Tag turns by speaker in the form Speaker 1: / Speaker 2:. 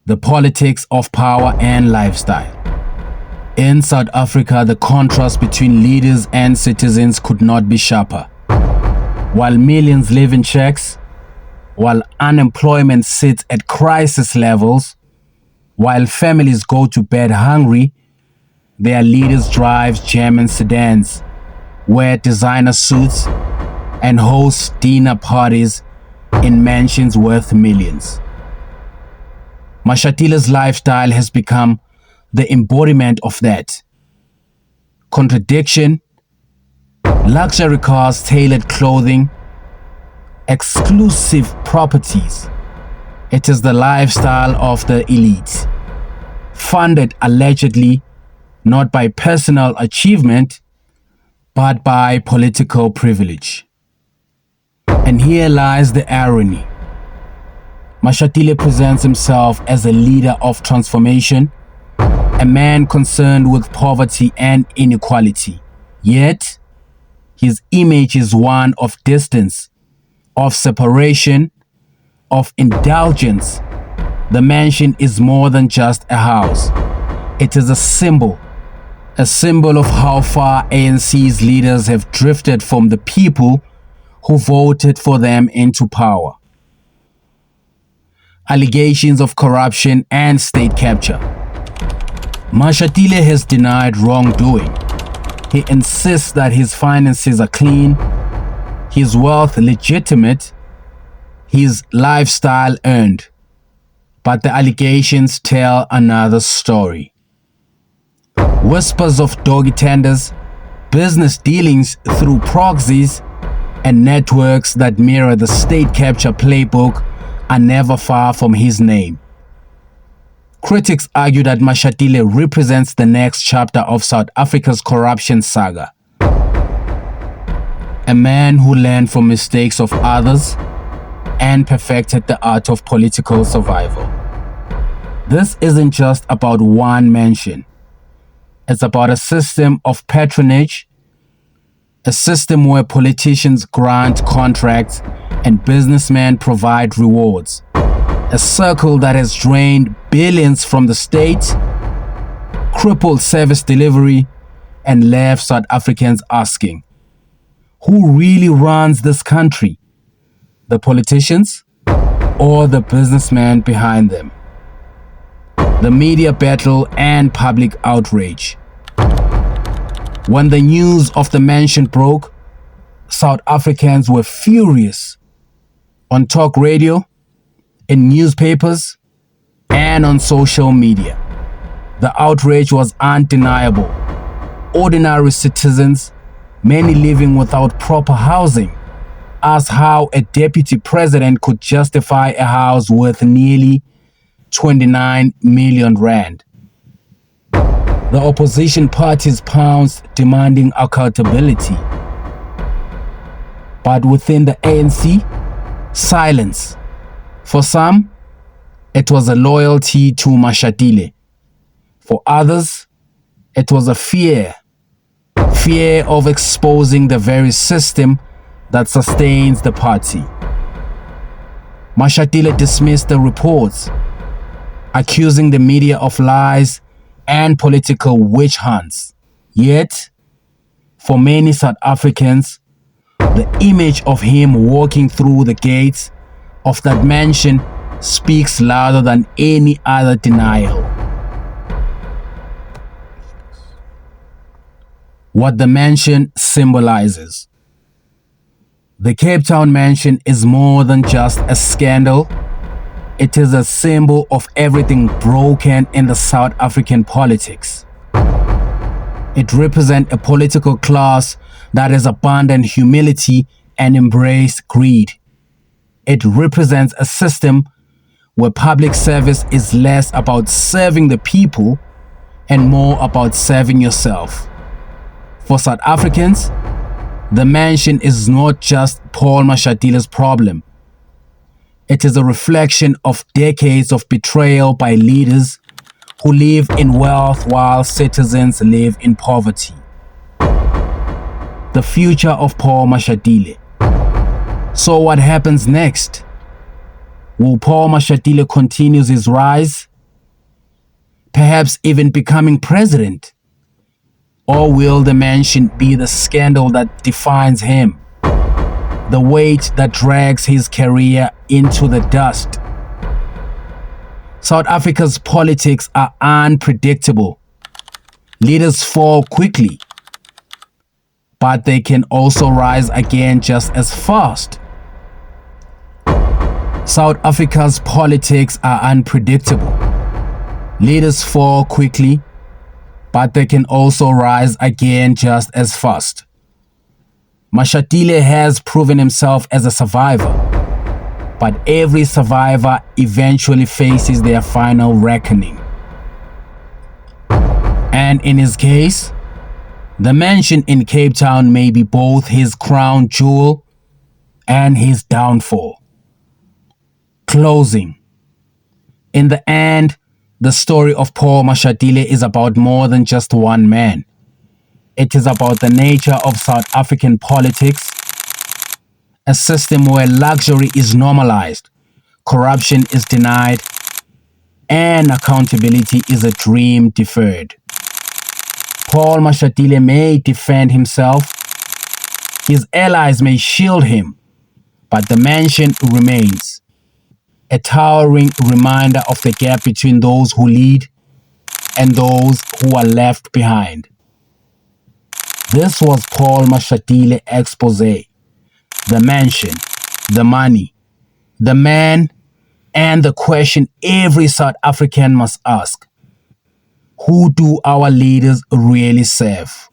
Speaker 1: the politics of power and lifestyle. In South Africa, the contrast between leaders and citizens could not be sharper. While millions live in shacks, while unemployment sits at crisis levels, while families go to bed hungry, their leaders drive German sedans, wear designer suits, and host dinner parties in mansions worth millions. Mashatile's lifestyle has become the embodiment of that. Contradiction, luxury cars, tailored clothing, exclusive properties. It is the lifestyle of the elite, funded allegedly not by personal achievement, but by political privilege. And here lies the irony. Mashatile presents himself as a leader of transformation, a man concerned with poverty and inequality. Yet, his image is one of distance, of separation, of indulgence. The mansion is more than just a house. It is a symbol of how far ANC's leaders have drifted from the people who voted for them into power. Allegations of corruption and state capture. Mashatile has denied wrongdoing. He insists that his finances are clean, his wealth legitimate, his lifestyle earned. But the allegations tell another story. Whispers of doggy tenders, business dealings through proxies, and networks that mirror the state capture playbook are never far from his name. Critics argue that Mashatile represents the next chapter of South Africa's corruption saga. A man who learned from mistakes of others and perfected the art of political survival. This isn't just about one mansion. It's about a system of patronage, a system where politicians grant contracts and businessmen provide rewards. A circle that has drained billions from the state, crippled service delivery, and left South Africans asking, who really runs this country? The politicians or the businessmen behind them? The media battle and public outrage. When the news of the mansion broke, South Africans were furious. On talk radio, in newspapers, and on social media. The outrage was undeniable. Ordinary citizens, many living without proper housing, asked how a deputy president could justify a house worth nearly 29 million rand. The opposition parties pounced, demanding accountability. But within the ANC, silence. For some, it was a loyalty to Mashatile. For others, it was a fear of exposing the very system that sustains the party. Mashatile dismissed the reports, accusing the media of lies and political witch hunts. Yet, for many South Africans, the image of him walking through the gates of that mansion speaks louder than any other denial. What the mansion symbolizes. The Cape Town mansion is more than just a scandal. It is a symbol of everything broken in the South African politics. It represents a political class that has abandoned humility and embraced greed. It represents a system where public service is less about serving the people and more about serving yourself. For South Africans, the mansion is not just Paul Mashatile's problem. It is a reflection of decades of betrayal by leaders who live in wealth while citizens live in poverty. The future of Paul Mashatile. So what happens next? Will Paul Mashatile continue his rise? perhaps even becoming president? Or will the mansion be the scandal that defines him, the weight that drags his career into the dust? South Africa's politics are unpredictable. Leaders fall quickly, but they can also rise again just as fast. South Africa's politics are unpredictable. Leaders fall quickly, but they can also rise again just as fast. Mashatile has proven himself as a survivor, but every survivor eventually faces their final reckoning. And in his case, the mansion in Cape Town may be both his crown jewel and his downfall. Closing. In the end, the story of Paul Mashatile is about more than just one man. It is about the nature of South African politics, a system where luxury is normalized, corruption is denied, and accountability is a dream deferred. Paul Mashatile may defend himself, his allies may shield him, but the mansion remains a towering reminder of the gap between those who lead and those who are left behind. This was Paul Mashatile Exposé, the mansion, the money, the man, and the question every South African must ask: who do our leaders really serve?